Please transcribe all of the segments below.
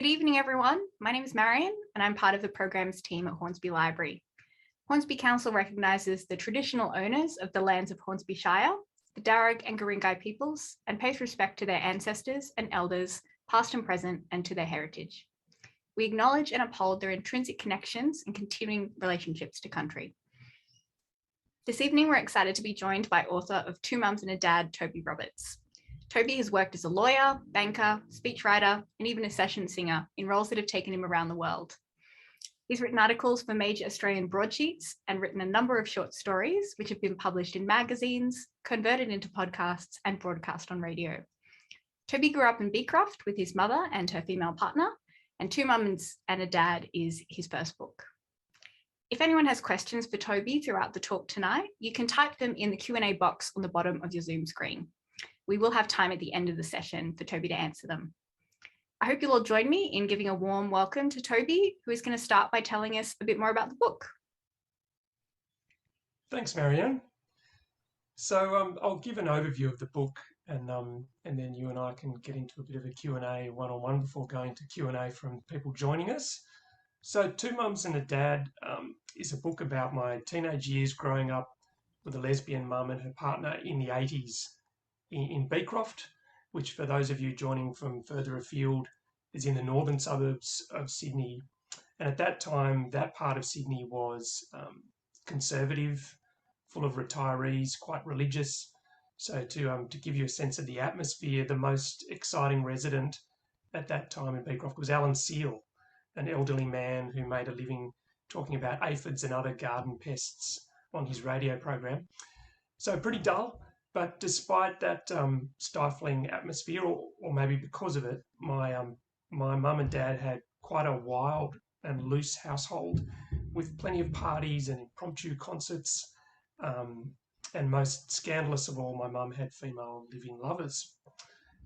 Good evening, everyone. My name is Marion, and I'm part of the programs team at Hornsby Library. Hornsby Council recognises the traditional owners of the lands of Hornsby Shire, the Darug and Guringai peoples, and pays respect to their ancestors and elders, past and present, and to their heritage. We acknowledge and uphold their intrinsic connections and continuing relationships to country. This evening, we're excited to be joined by author of Two Mums and a Dad, Toby Roberts. Toby has worked as a lawyer, banker, speechwriter, and even a session singer in roles that have taken him around the world. He's written articles for major Australian broadsheets and written a number of short stories, which have been published in magazines, converted into podcasts, and broadcast on radio. Toby grew up in Beecroft with his mother and her female partner, and Two Mums and a Dad is his first book. If anyone has questions for Toby throughout the talk tonight, you can type them in the Q&A box on the bottom of your Zoom screen. We will have time at the end of the session for Toby to answer them. I hope you'll all join me in giving a warm welcome to Toby, who is going to start by telling us a bit more about the book. Thanks, Marianne. So I'll give an overview of the book and then you and I can get into a bit of a Q&A one-on-one before going to Q&A from people joining us. So Two Mums and a Dad is a book about my teenage years growing up with a lesbian mum and her partner in the 80s in Beecroft, which for those of you joining from further afield is in the northern suburbs of Sydney. And at that time, that part of Sydney was conservative, full of retirees, quite religious. So to give you a sense of the atmosphere, the most exciting resident at that time in Beecroft was Alan Seal, an elderly man who made a living talking about aphids and other garden pests on his radio program. So pretty dull. But despite that stifling atmosphere, or maybe because of it, my mum and dad had quite a wild and loose household with plenty of parties and impromptu concerts. And most scandalous of all, my mum had female living lovers.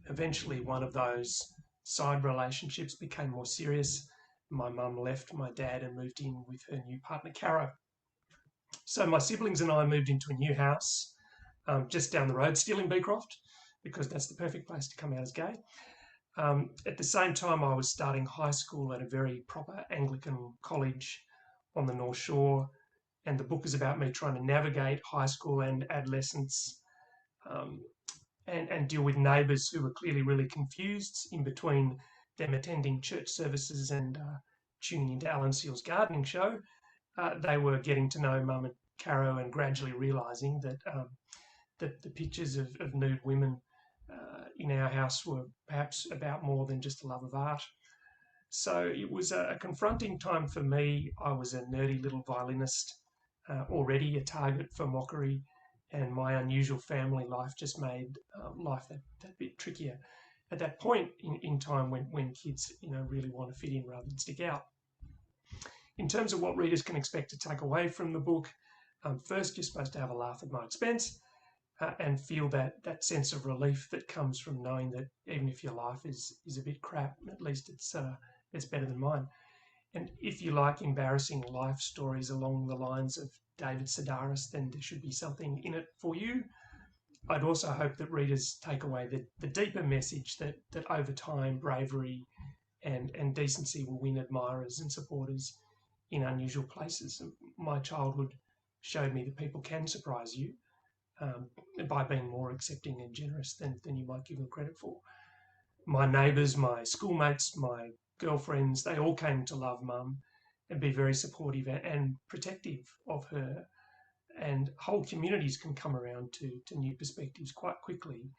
Eventually, one of those side relationships became more serious. My mum left my dad and moved in with her new partner, Caro. So my siblings and I moved into a new house just down the road, still in Beecroft, because that's the perfect place to come out as gay. At the same time, I was starting high school at a very proper Anglican college on the North Shore, and the book is about me trying to navigate high school and adolescence and deal with neighbours who were clearly really confused in between them attending church services and tuning into Alan Seal's gardening show. They were getting to know Mum and Caro and gradually realising that the pictures of nude women in our house were perhaps about more than just a love of art. So it was a confronting time for me. I was a nerdy little violinist, already a target for mockery, and my unusual family life just made life that bit trickier at that point in time when kids really want to fit in rather than stick out. In terms of what readers can expect to take away from the book, first, you're supposed to have a laugh at my expense. And feel that sense of relief that comes from knowing that even if your life is a bit crap, at least it's better than mine. And if you like embarrassing life stories along the lines of David Sedaris, then there should be something in it for you. I'd also hope that readers take away the deeper message that over time bravery and decency will win admirers and supporters in unusual places. My childhood showed me that people can surprise you. By being more accepting and generous than you might give them credit for. My neighbours, my schoolmates, my girlfriends, they all came to love Mum and be very supportive and protective of her. And whole communities can come around to new perspectives quite quickly.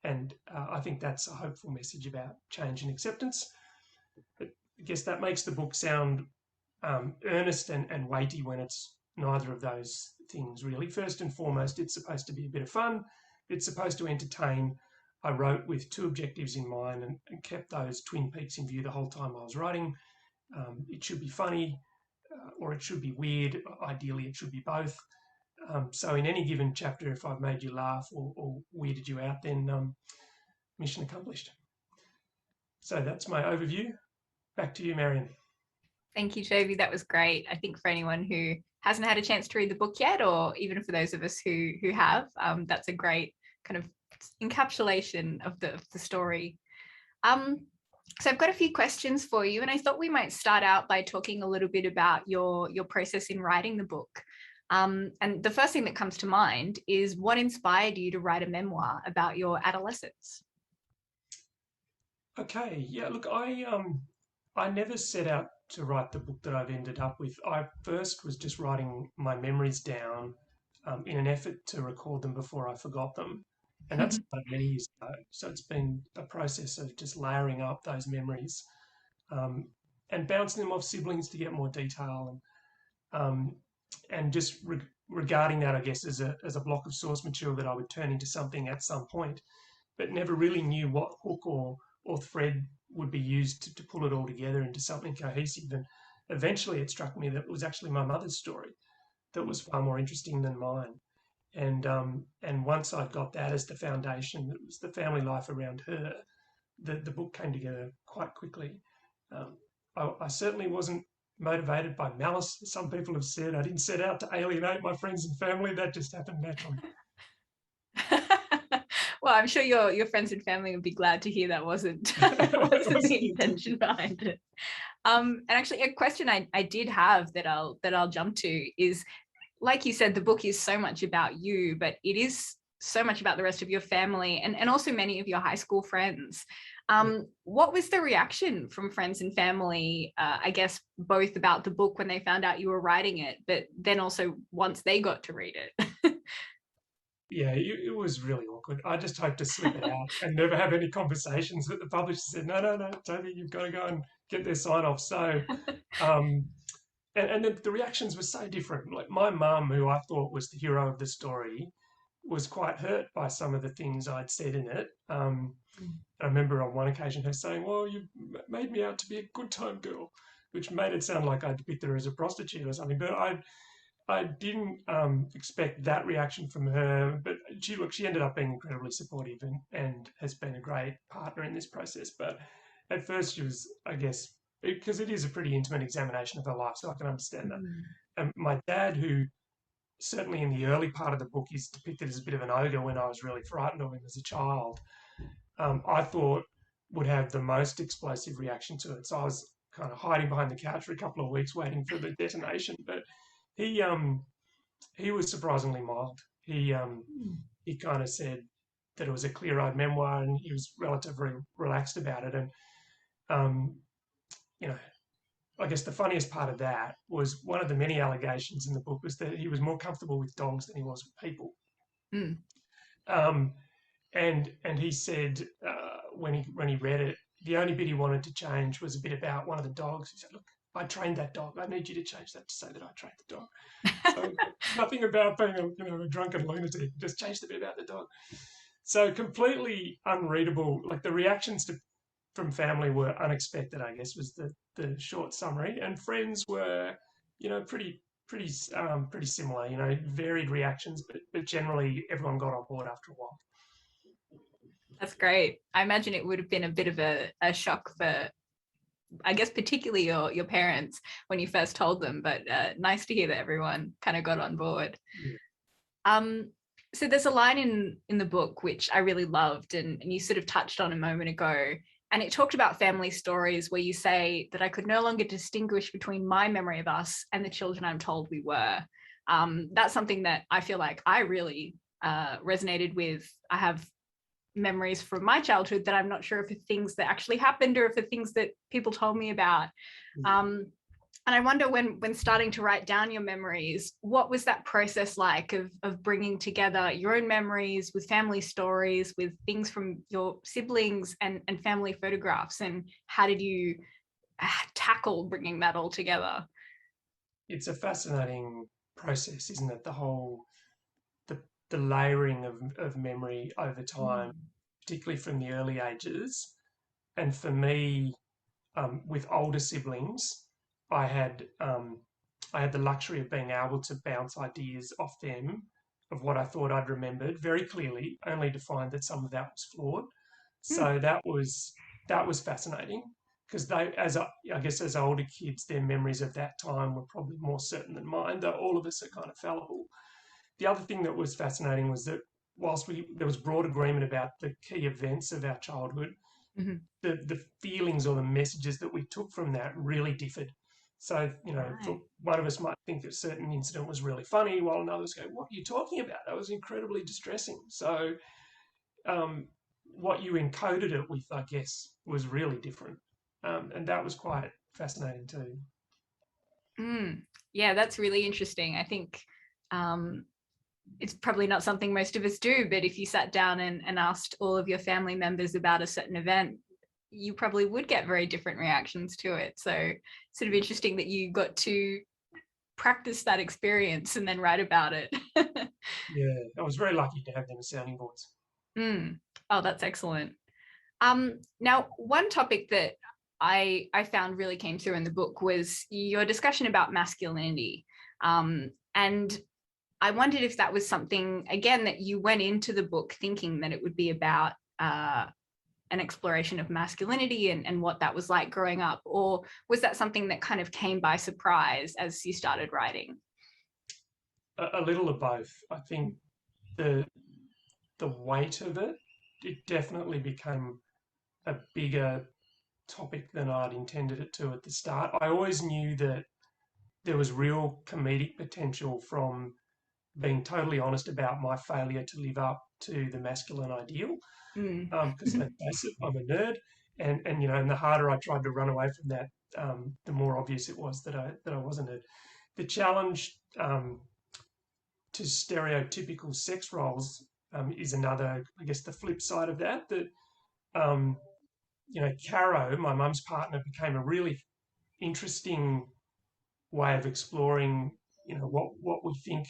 And I think that's a hopeful message about change and acceptance. But I guess that makes the book sound earnest and weighty when it's neither of those things, really. First and foremost, it's supposed to be a bit of fun. It's supposed to entertain. I wrote with two objectives in mind and kept those twin peaks in view the whole time I was writing. It should be funny or it should be weird. Ideally, it should be both. So in any given chapter, if I've made you laugh or weirded you out, then mission accomplished. So that's my overview. Back to you, Marion. Thank you, Toby. That was great. I think for anyone who hasn't had a chance to read the book yet, or even for those of us who have, that's a great kind of encapsulation of the story. So I've got a few questions for you, and I thought we might start out by talking a little bit about your process in writing the book. And the first thing that comes to mind is what inspired you to write a memoir about your adolescence? Okay, yeah, look, I never set out to write the book that I've ended up with. I first was just writing my memories down in an effort to record them before I forgot them. And that's many years ago. So it's been a process of just layering up those memories um, and bouncing them off siblings to get more detail um, and just regarding that, I guess, as a block of source material that I would turn into something at some point, but never really knew what hook or thread would be used to pull it all together into something cohesive. And eventually it struck me that it was actually my mother's story that was far more interesting than mine. And once I got that as the foundation, it was the family life around her, the book came together quite quickly. Um, I certainly wasn't motivated by malice. Some people have said I didn't set out to alienate my friends and family. That just happened naturally. Well, I'm sure your friends and family would be glad to hear that wasn't That wasn't was the the intention intention. behind it. And actually, a question I did have that I'll jump to is, like you said, the book is so much about you, but it is so much about the rest of your family and also many of your high school friends. Yeah. What was the reaction from friends and family, I guess, both about the book when they found out you were writing it, but then also once they got to read it? Yeah, it was really awkward. I just hoped to slip it out and never have any conversations. But the publisher said, no, no, no, Toby, you've got to go and get their sign off. So, um, and then the reactions were so different. Like my mum, who I thought was the hero of the story, was quite hurt by some of the things I'd said in it. I remember on one occasion her saying, well, you made me out to be a good time girl, which made it sound like I depicted her as a prostitute or something. But I didn't expect that reaction from her, but she ended up being incredibly supportive and has been a great partner in this process. But at first, she was, I guess, because it is a pretty intimate examination of her life, so I can understand that. Mm. And my dad, who certainly in the early part of the book is depicted as a bit of an ogre when I was really frightened of him as a child, I thought would have the most explosive reaction to it. So I was kind of hiding behind the couch for a couple of weeks waiting for the detonation. But he um, he was surprisingly mild. He kind of said that it was a clear-eyed memoir, and he was relatively relaxed about it. And um, you know, I guess the funniest part of that was one of the many allegations in the book was that he was more comfortable with dogs than he was with people. Mm. Um, and he said when he read it, the only bit he wanted to change was a bit about one of the dogs. He said, "Look, I trained that dog. I need you to change that to say that I trained the dog." So nothing about being a drunken lunatic. Just change the bit about the dog. So completely unreadable. Like the reactions from family were unexpected. I guess was the short summary, and friends were, pretty similar. Varied reactions, but generally everyone got on board after a while. That's great. I imagine it would have been a bit of a shock for, I guess, particularly your parents when you first told them, but nice to hear that everyone kind of got on board. Yeah. Um, so there's a line in the book which I really loved, and you sort of touched on a moment ago, and it talked about family stories where you say that I could no longer distinguish between my memory of us and the children I'm told we were. That's something that I feel like I really resonated with. I have memories from my childhood that I'm not sure if are things that actually happened or if are things that people told me about. Um, and I wonder when starting to write down your memories, what was that process like of bringing together your own memories with family stories, with things from your siblings and family photographs, and how did you tackle bringing that all together? It's a fascinating process, isn't it? The the layering of memory over time, Mm. particularly from the early ages. And for me, with older siblings, I had um, I had the luxury of being able to bounce ideas off them of what I thought I'd remembered very clearly, only to find that some of that was flawed. Mm. So that was fascinating because I guess as older kids, their memories of that time were probably more certain than mine. Though all of us are kind of fallible. The other thing that was fascinating was that whilst there was broad agreement about the key events of our childhood, Mhm. the feelings or the messages that we took from that really differed. So, Right. one of us might think that a certain incident was really funny, while another's go, "What are you talking about? That was incredibly distressing." So, um, what you encoded it with, I guess, was really different, and that was quite fascinating too. Mm. Yeah, that's really interesting. I think um, it's probably not something most of us do, but if you sat down and asked all of your family members about a certain event, you probably would get very different reactions to it. So, sort of interesting that you got to practice that experience and then write about it. Yeah, I was very lucky to have them as sounding boards. Mm. Oh, that's excellent. Now, one topic that I found really came through in the book was your discussion about masculinity. And I wondered if that was something, again, that you went into the book thinking that it would be about an exploration of masculinity and what that was like growing up, or was that something that kind of came by surprise as you started writing? A little of both. I think the the weight of it, it definitely became a bigger topic than I'd intended it to at the start. I always knew that there was real comedic potential from being totally honest about my failure to live up to the masculine ideal. Mm. Because let's face it, I'm a nerd, and the harder I tried to run away from that, the more obvious it was that I wasn't a. The challenge to stereotypical sex roles is another, I guess, the flip side of that. That um, Caro, my mum's partner, became a really interesting way of exploring, what we think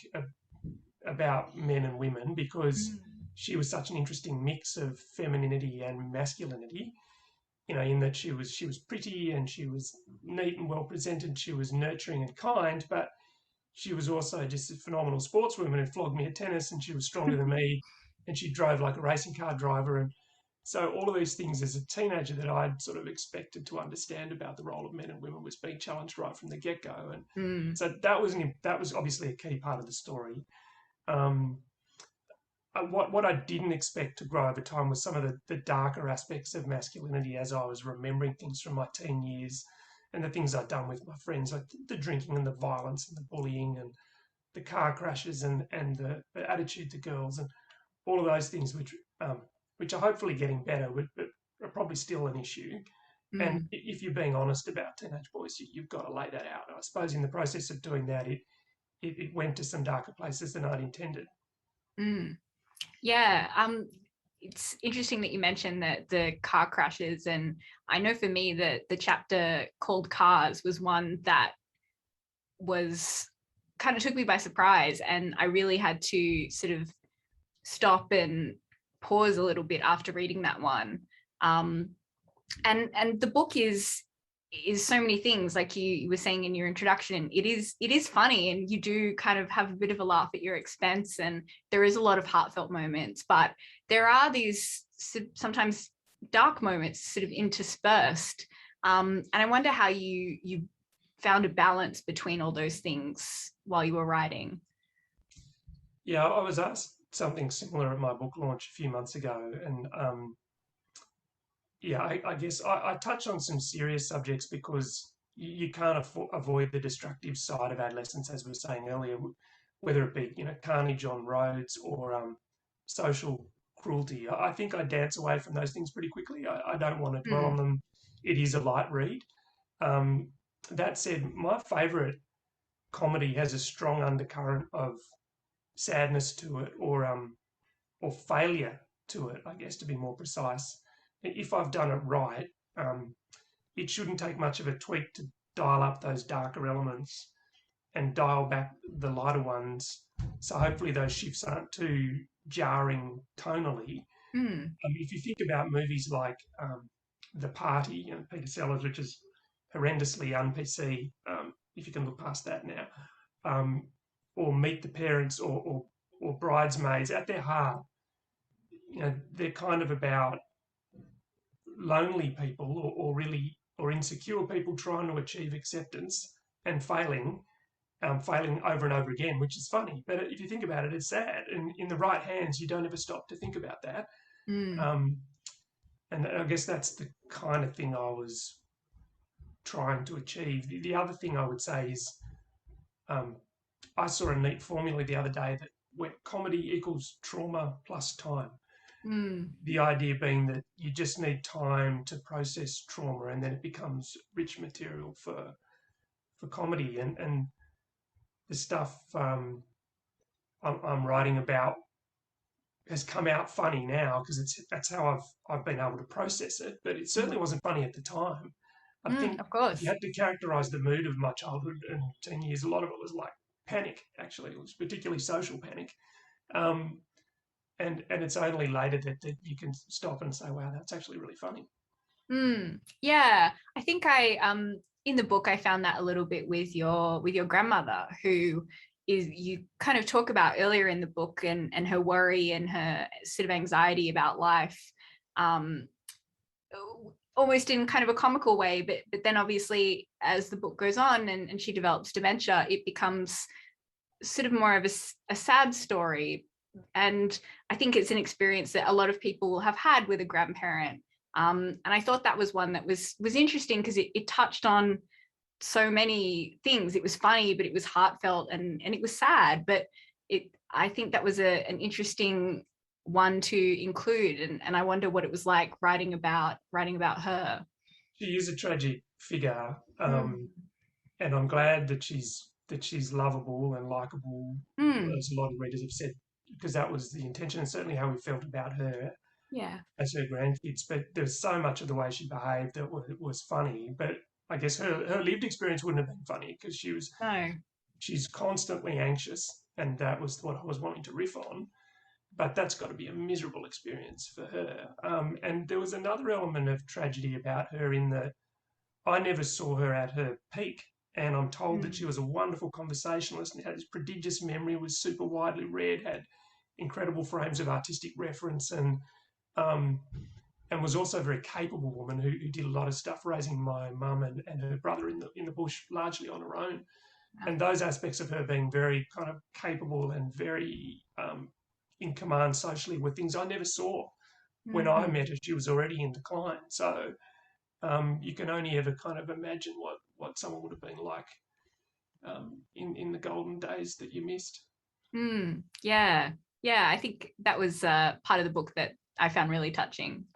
about men and women, because Mm. she was such an interesting mix of femininity and masculinity. In that she was pretty and she was neat and well presented. She was nurturing and kind, but she was also just a phenomenal sportswoman who flogged me at tennis, and she was stronger than me, and she drove like a racing car driver. And so all of these things as a teenager that I'd sort of expected to understand about the role of men and women was being challenged right from the get-go. And Mm. so that was obviously a key part of the story. Um, what I didn't expect to grow over time was some of the darker aspects of masculinity as I was remembering things from my teen years and the things I'd done with my friends, like the drinking and the violence and the bullying and the car crashes and the attitude to girls and all of those things, which are hopefully getting better, but are probably still an issue. And Mm. if you're being honest about teenage boys, you've got to lay that out. I suppose in the process of doing that, it went to some darker places than I'd intended. Mm. Yeah, it's interesting that you mentioned that the car crashes, and I know for me that the chapter called Cars was one that was kind of took me by surprise, and I really had to sort of stop and pause a little bit after reading that one. Um, and the book is so many things, like you were saying in your introduction. It is funny, and you do kind of have a bit of a laugh at your expense, and there is a lot of heartfelt moments, but there are these sometimes dark moments sort of interspersed. And I wonder how you found a balance between all those things while you were writing. Yeah, I was asked something similar at my book launch a few months ago, and yeah, I guess I touch on some serious subjects because you can't avoid the destructive side of adolescence, as we were saying earlier, whether it be carnage on roads or social cruelty. I think I dance away from those things pretty quickly. I don't want to dwell on Mm. them. It is a light read. Um, that said, my favourite comedy has a strong undercurrent of sadness to it, or failure to it, I guess, to be more precise. If I've done it right, um, it shouldn't take much of a tweak to dial up those darker elements and dial back the lighter ones. So hopefully those shifts aren't too jarring tonally. Mm. If you think about movies like The Party, Peter Sellers, which is horrendously un-PC, if you can look past that now, um, or Meet the Parents, or Bridesmaids, at their heart, they're kind of about lonely people, or insecure people trying to achieve acceptance and failing over and over again, which is funny. But if you think about it, it's sad. And in the right hands, you don't ever stop to think about that. Mm. Um, and I guess that's the kind of thing I was trying to achieve. The other thing I would say is I saw a neat formula the other day that where comedy equals trauma plus time. Mm. The idea being that you just need time to process trauma, and then it becomes rich material for comedy. And the stuff I'm writing about has come out funny now because that's how I've been able to process it. But it certainly wasn't funny at the time. I think Of if you course. had to characterise the mood of my childhood and teen years, a lot of it was like panic. Actually, it was particularly social panic. Um, and it's only later that you can stop and say, "Wow, that's actually really funny." Yeah, I think I in the book I found that a little bit with your grandmother, who is, you kind of talk about earlier in the book, and her worry and her sort of anxiety about life, um, almost in kind of a comical way, but then obviously as the book goes on and she develops dementia, it becomes sort of more of a sad story. And I think it's an experience that a lot of people will have had with a grandparent. And I thought that was one that was interesting because it touched on so many things. It was funny, but it was heartfelt, and it was sad. But I think that was an interesting one to include. And I wonder what it was like writing about her. She is a tragic figure, Mm. and I'm glad that she's lovable and likable, Mm. as a lot of readers have said, because that was the intention and certainly how we felt about her Yeah. as her grandkids. But there's so much of the way she behaved that was funny. But I guess her lived experience wouldn't have been funny because No. she's constantly anxious, and that was what I was wanting to riff on. But that's got to be a miserable experience for her. And there was another element of tragedy about her in that I never saw her at her peak. And I'm told that she Mm. was a wonderful conversationalist and had this prodigious memory, was super widely read, had incredible frames of artistic reference, um, and was also a very capable woman who did a lot of stuff raising my mum and her brother in the bush largely on her own. Wow. And those aspects of her being very kind of capable and very in command socially were things I never saw. When I Mhm. met her, she was already in decline. So you can only ever kind of imagine what someone would have been like in the golden days that you missed. Yeah, yeah. I think that was part of the book that I found really touching.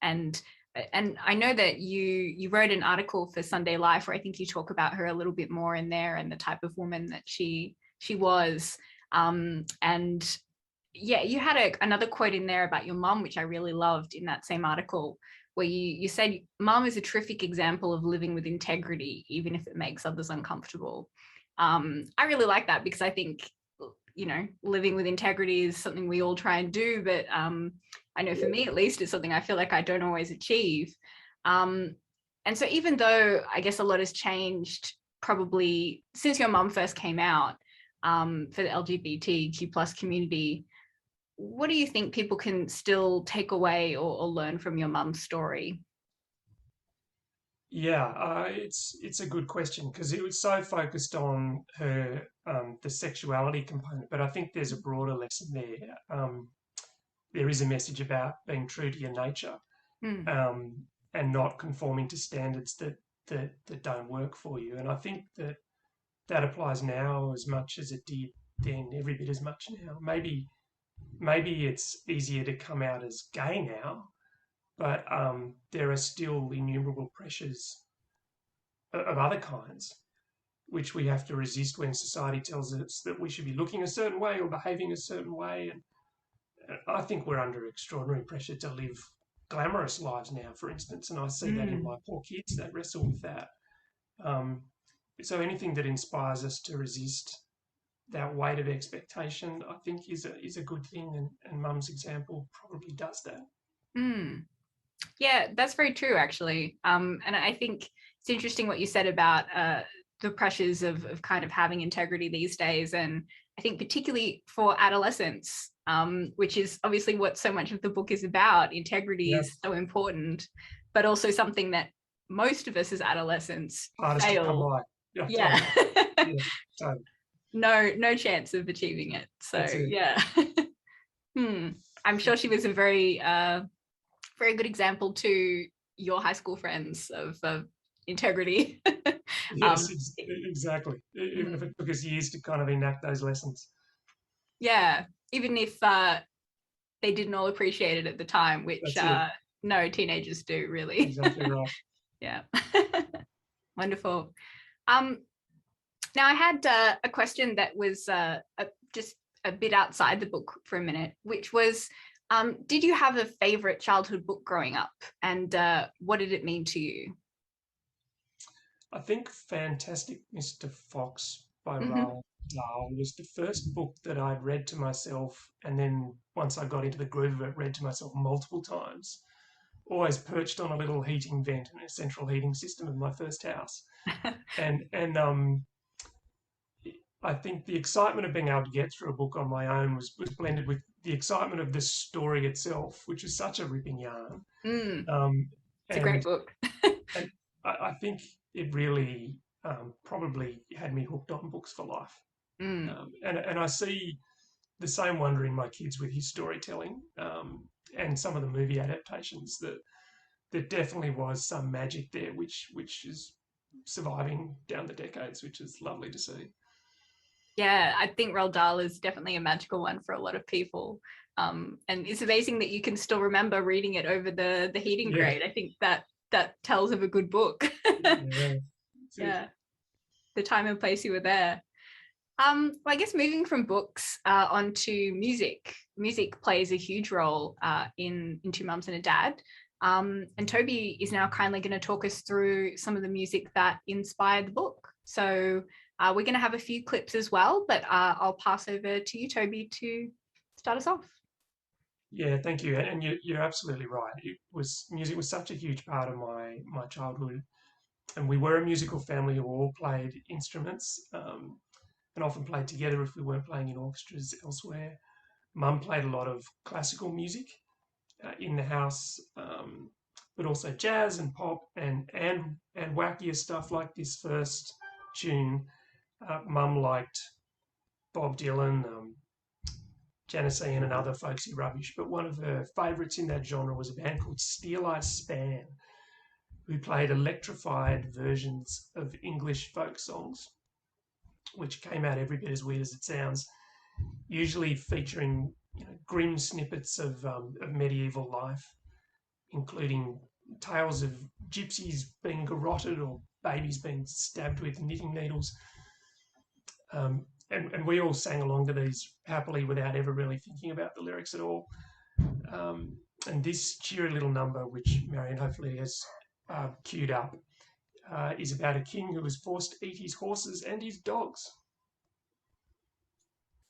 And I know that you wrote an article for Sunday Life where I think you talk about her a little bit more in there and the type of woman that she was. And yeah, you had another quote in there about your mum, which I really loved in that same article, where you said, "Mum is a terrific example of living with integrity, even if it makes others uncomfortable." I really like that because I think, living with integrity is something we all try and do, but I know for me at least, it's something I feel like I don't always achieve. Um, and so even though I guess a lot has changed probably since your mum first came out, for the LGBTQ plus community, what do you think people can still take away or learn from your mum's story? Yeah, it's a good question because it was so focused on her the sexuality component, but I think there's a broader lesson there. There is a message about being true to your nature, Mm. um, and not conforming to standards that don't work for you. And I think that applies now as much as it did then, every bit as much now. Maybe it's easier to come out as gay now, but there are still innumerable pressures of other kinds which we have to resist when society tells us that we should be looking a certain way or behaving a certain way. And I think we're under extraordinary pressure to live glamorous lives now, for instance, and I see that in Mm. my poor kids that wrestle with that. Um, so anything that inspires us to resist that weight of expectation, I think, is a good thing, and Mum's example probably does that. Mm. Yeah, that's very true, actually. And I think it's interesting what you said about the pressures of kind of having integrity these days. And I think particularly for adolescents, which is obviously what so much of the book is about, integrity Yeah, is so important, but also something that most of us as adolescents hardest to come fail. by. Yeah, Yeah. totally. Yeah, totally. No chance of achieving it. So That's it. yeah. I'm sure she was a very very good example to your high school friends of integrity. Yes, exactly. Even if Mhm. it took us years to kind of enact those lessons. Yeah, even if they didn't all appreciate it at the time, which That's it. no teenagers do really. Exactly right. Yeah. Wonderful. Um, Now, I had a question that was just a bit outside the book for a minute, which was, did you have a favorite childhood book growing up, and what did it mean to you? I think Fantastic Mr. Fox by Hmm. Roald Dahl was the first book that I'd read to myself, and then once I got into the groove of it, read to myself multiple times. Always perched on a little heating vent in a central heating system of my first house, and I think the excitement of being able to get through a book on my own was blended with the excitement of the story itself, which is such a ripping yarn. Mm, Um, it's a great and book. and I think it really probably had me hooked on books for life. Mm, And I see the same wonder in my kids with his storytelling and some of the movie adaptations that there definitely was some magic there, which is surviving down the decades, which is lovely to see. yeah, I think Roald Dahl is definitely a magical one for a lot of people. And it's amazing that you can still remember reading it over the heating Yeah, grade. I think that tells of a good book. yeah, that's it. Yeah, the time and place you were there. Well, I guess moving from books onto music. Music plays a huge role in Two Mums and a Dad. And Toby is now kindly going to talk us through some of the music that inspired the book. So we're going to have a few clips as well, but I'll pass over to you, Toby, to start us off. Yeah, thank you. And you're absolutely right. It was music was such a huge part of my childhood, and we were a musical family who all played instruments and often played together if we weren't playing in orchestras elsewhere. Mum played a lot of classical music in the house, but also jazz and pop and wackier stuff like this first tune. Mum liked Bob Dylan, Janissaries and other folksy rubbish, but one of her favourites in that genre was a band called Steel Eye Span, who played electrified versions of English folk songs, which came out every bit as weird as it sounds, usually featuring grim snippets of medieval life, including tales of gypsies being garroted or babies being stabbed with knitting needles. And we all sang along to these happily without ever really thinking about the lyrics at all. Um, and this cheery little number, which Marion hopefully has queued up, is about a king who was forced to eat his horses and his dogs.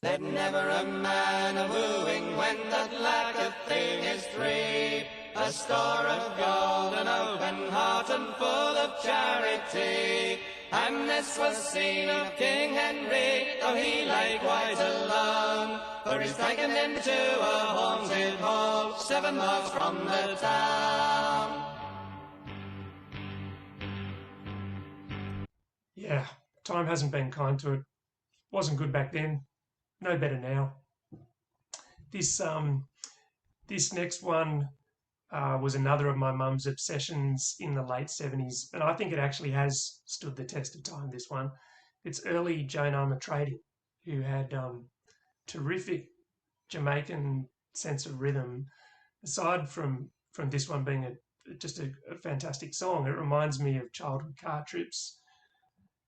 Let never a man a wooing when that lacketh thing is free. A store of gold, an open heart, and full of charity. And this was seen of King Henry, though he lay quite alone. For he's taken into a haunted hall, 7 miles from the town. Yeah, time hasn't been kind to it. Wasn't good back then. No better now. This next one was another of my mum's obsessions in the late 70s, and I think it actually has stood the test of time, this one. It's early Joan Armatrading, who had terrific Jamaican sense of rhythm. Aside from this one being just a fantastic song, it reminds me of childhood car trips.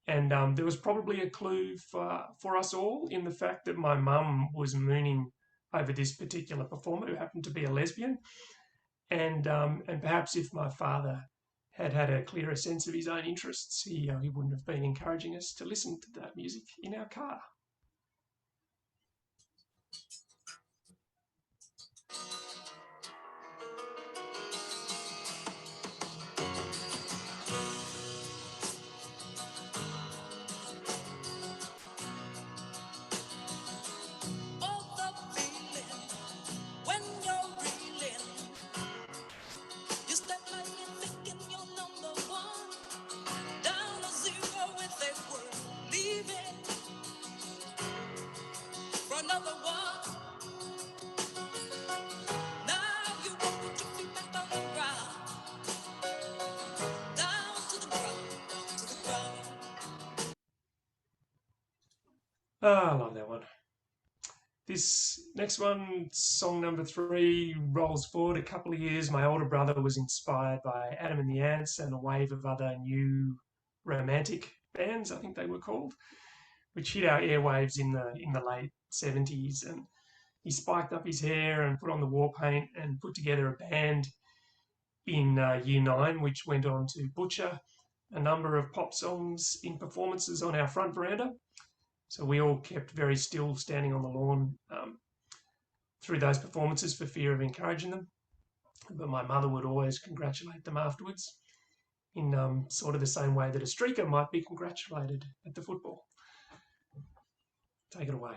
And there was probably a clue for us all in the fact that my mum was mooning over this particular performer who happened to be a lesbian. And perhaps if my father had had a clearer sense of his own interests, he wouldn't have been encouraging us to listen to that music in our car. Oh, the feeling when you're reeling. You step like you're thinking you're number one. Down a zero with a word leaving. I love that one. This next one, song number 3, rolls forward a couple of years. My older brother was inspired by Adam and the Ants and a wave of other new romantic bands, I think they were called, which hit our airwaves in the late 70s. And he spiked up his hair and put on the war paint and put together a band in year 9, which went on to butcher a number of pop songs in performances on our front veranda. So we all kept very still, standing on the lawn through those performances for fear of encouraging them. But my mother would always congratulate them afterwards in sort of the same way that a streaker might be congratulated at the football. Take it away.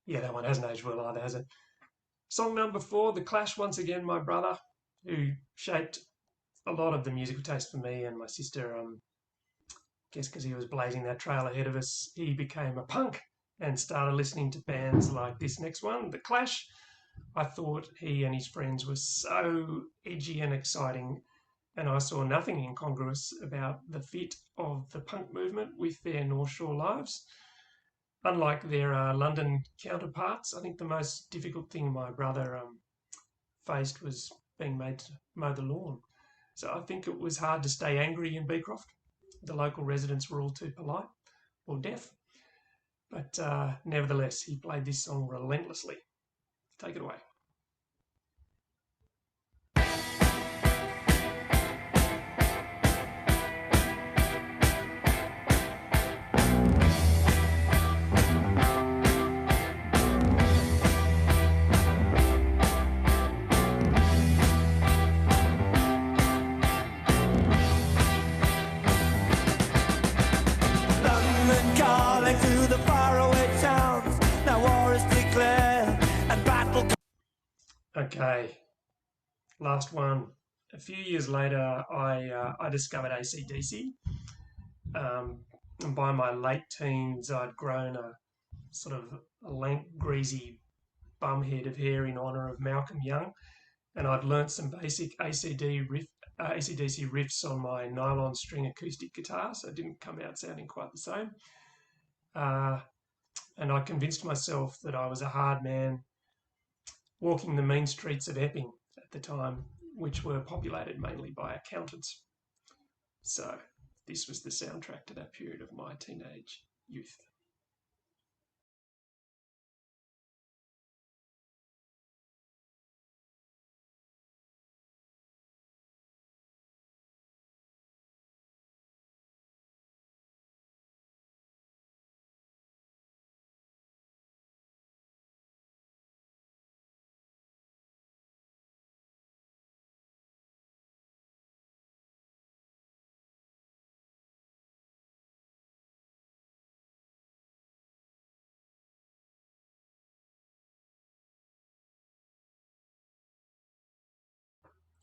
Yeah, that one hasn't aged well either, has it? Song number 4, The Clash, once again, my brother, who shaped a lot of the musical taste for me and my sister. I guess because he was blazing that trail ahead of us, he became a punk and started listening to bands like this next one, The Clash. I thought he and his friends were so edgy and exciting, and I saw nothing incongruous about the fit of the punk movement with their North Shore lives. Unlike their London counterparts, I think the most difficult thing my brother faced was being made to mow the lawn. So I think it was hard to stay angry in Beecroft. The local residents were all too polite or deaf. But nevertheless, he played this song relentlessly. Take it away. Okay, last one. A few years later, I discovered AC/DC. And by my late teens, I'd grown a sort of a lank, greasy bum head of hair in honour of Malcolm Young, and I'd learnt some basic AC/DC riffs on my nylon string acoustic guitar, so it didn't come out sounding quite the same. And I convinced myself that I was a hard man walking the mean streets of Epping at the time, which were populated mainly by accountants. So this was the soundtrack to that period of my teenage youth.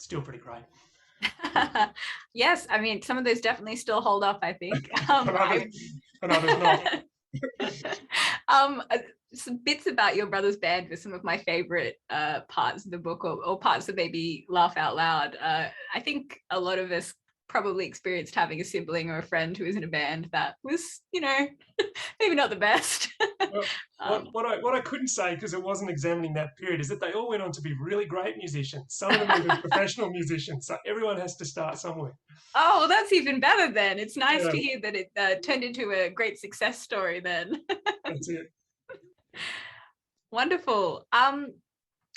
Still pretty great. Yes, I mean, some of those definitely still hold up, I think. But others not. Some bits about your brother's band were some of my favorite parts of the book, or parts that made me laugh out loud. I think a lot of us probably experienced having a sibling or a friend who was in a band that was, maybe not the best. Well, what I couldn't say, because it wasn't examining that period, is that they all went on to be really great musicians. Some of them even professional musicians. So everyone has to start somewhere. Oh, well, that's even better then. It's nice to hear that it turned into a great success story then. That's it. Wonderful.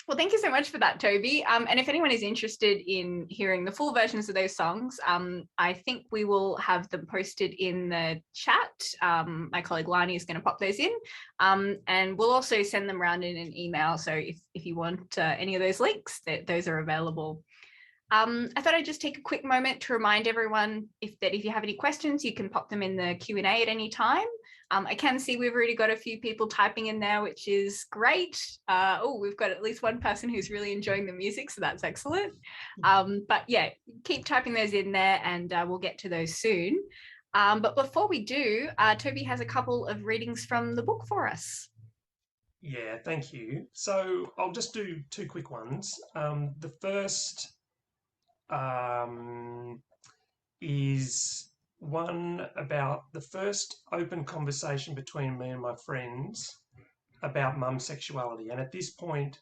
Well, thank you so much for that, Toby. And if anyone is interested in hearing the full versions of those songs, I think we will have them posted in the chat. My colleague Lani is going to pop those in. And we'll also send them around in an email. So if you want any of those links, those are available. I thought I'd just take a quick moment to remind everyone if you have any questions, you can pop them in the Q&A at any time. I can see we've already got a few people typing in there, which is great. We've got at least one person who's really enjoying the music, so that's excellent. But yeah, keep typing those in there and we'll get to those soon. But before we do, Toby has a couple of readings from the book for us. Yeah, thank you. So I'll just do two quick ones. The first is one about the first open conversation between me and my friends about mum's sexuality. And at this point,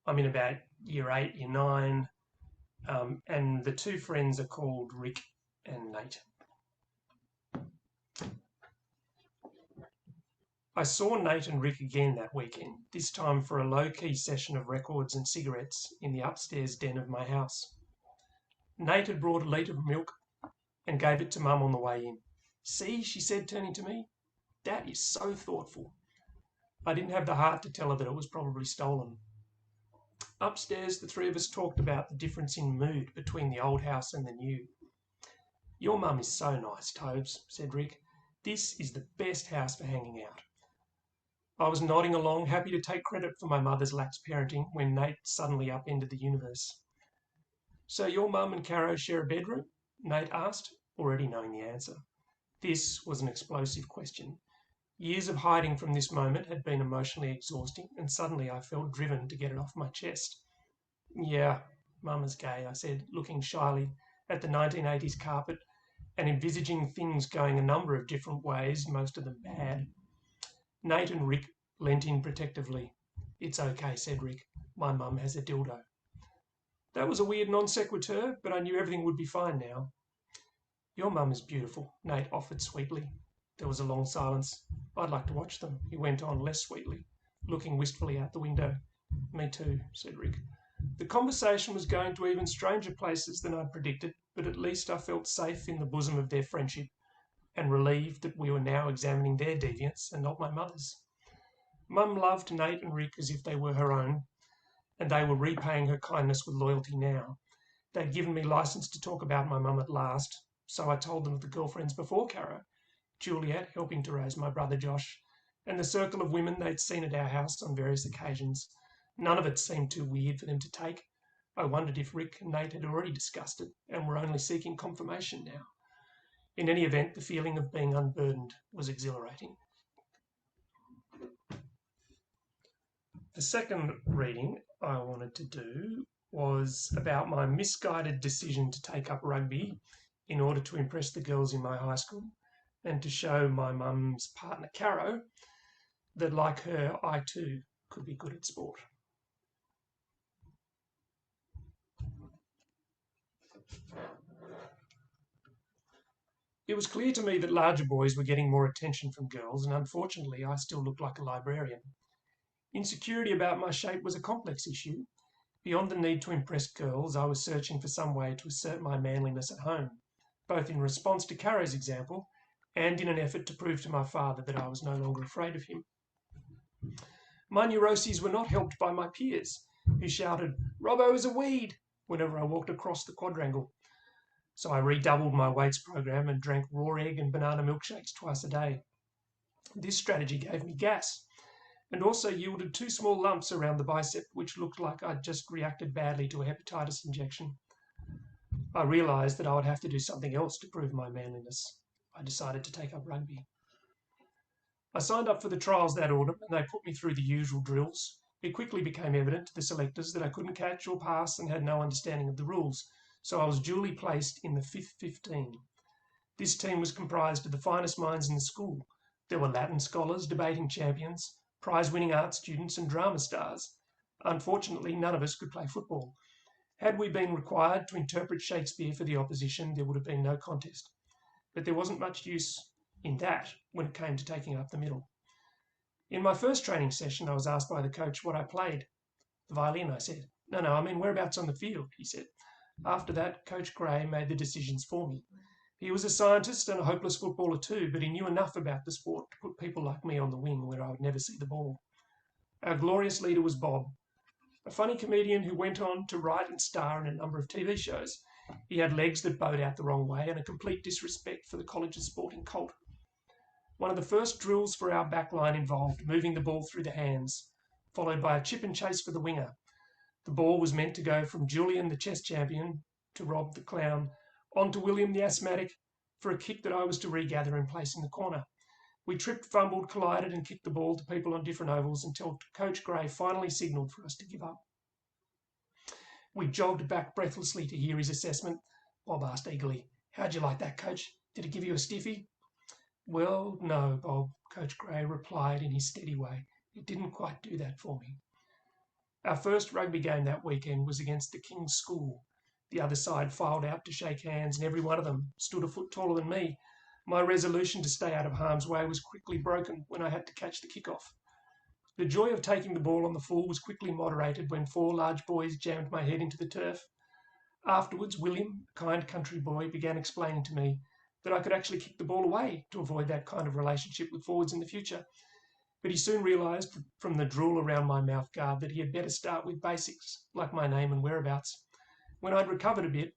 I'm in about year 8, year 9, and the two friends are called Rick and Nate. I saw Nate and Rick again that weekend, this time for a low-key session of records and cigarettes in the upstairs den of my house. Nate had brought a litre of milk and gave it to Mum on the way in. "See," she said, turning to me, "Dad is so thoughtful." I didn't have the heart to tell her that it was probably stolen. Upstairs, the three of us talked about the difference in mood between the old house and the new. "Your mum is so nice, Tobes," said Rick. "This is the best house for hanging out." I was nodding along, happy to take credit for my mother's lax parenting, when Nate suddenly upended the universe. "So your mum and Caro share a bedroom?" Nate asked, already knowing the answer. This was an explosive question. Years of hiding from this moment had been emotionally exhausting, and suddenly I felt driven to get it off my chest. "Yeah, Mum is gay," I said, looking shyly at the 1980s carpet and envisaging things going a number of different ways, most of them bad. Nate and Rick leant in protectively. "It's okay," said Rick. "My mum has a dildo." That was a weird non sequitur, but I knew everything would be fine now. "Your mum is beautiful," Nate offered sweetly. There was a long silence. "I'd like to watch them," he went on less sweetly, looking wistfully out the window. "Me too," said Rick. The conversation was going to even stranger places than I'd predicted, but at least I felt safe in the bosom of their friendship and relieved that we were now examining their deviance and not my mother's. Mum loved Nate and Rick as if they were her own, and they were repaying her kindness with loyalty now. They'd given me licence to talk about my mum at last, so I told them of the girlfriends before Caro, Juliet helping to raise my brother Josh, and the circle of women they'd seen at our house on various occasions. None of it seemed too weird for them to take. I wondered if Rick and Nate had already discussed it and were only seeking confirmation now. In any event, the feeling of being unburdened was exhilarating. The second reading I wanted to do was about my misguided decision to take up rugby in order to impress the girls in my high school and to show my mum's partner Caro that, like her, I too could be good at sport. It was clear to me that larger boys were getting more attention from girls, and unfortunately I still looked like a librarian. Insecurity about my shape was a complex issue. Beyond the need to impress girls, I was searching for some way to assert my manliness at home, both in response to Caro's example and in an effort to prove to my father that I was no longer afraid of him. My neuroses were not helped by my peers, who shouted, "Robbo is a weed," whenever I walked across the quadrangle. So I redoubled my weights program and drank raw egg and banana milkshakes twice a day. This strategy gave me gas, and also yielded 2 small lumps around the bicep, which looked like I'd just reacted badly to a hepatitis injection. I realised that I would have to do something else to prove my manliness. I decided to take up rugby. I signed up for the trials that autumn, and they put me through the usual drills. It quickly became evident to the selectors that I couldn't catch or pass and had no understanding of the rules, so I was duly placed in the 5th 15. This team was comprised of the finest minds in the school. There were Latin scholars, debating champions, prize-winning art students and drama stars. Unfortunately, none of us could play football. Had we been required to interpret Shakespeare for the opposition, there would have been no contest. But there wasn't much use in that when it came to taking up the middle. In my first training session, I was asked by the coach what I played. "The violin," I said. No, I mean whereabouts on the field," he said. After that, Coach Gray made the decisions for me. He was a scientist and a hopeless footballer too, but he knew enough about the sport to put people like me on the wing where I would never see the ball. Our glorious leader was Bob. a funny comedian who went on to write and star in a number of TV shows. He had legs that bowed out the wrong way and a complete disrespect for the college's sporting cult. One of the first drills for our backline involved moving the ball through the hands, followed by a chip and chase for the winger. The ball was meant to go from Julian, the chess champion, to Rob, the clown, on to William, the asthmatic, for a kick that I was to regather and place in the corner. We tripped, fumbled, collided and kicked the ball to people on different ovals until Coach Gray finally signalled for us to give up. We jogged back breathlessly to hear his assessment. Bob asked eagerly, "How'd you like that, Coach? Did it give you a stiffy?" "Well, no, Bob," Coach Gray replied in his steady way. "It didn't quite do that for me." Our first rugby game that weekend was against the King's School. The other side filed out to shake hands, and every one of them stood a foot taller than me. My resolution to stay out of harm's way was quickly broken when I had to catch the kick-off. The joy of taking the ball on the full was quickly moderated when 4 large boys jammed my head into the turf. Afterwards, William, a kind country boy, began explaining to me that I could actually kick the ball away to avoid that kind of relationship with forwards in the future. But he soon realised from the drool around my mouth guard that he had better start with basics, like my name and whereabouts. When I'd recovered a bit,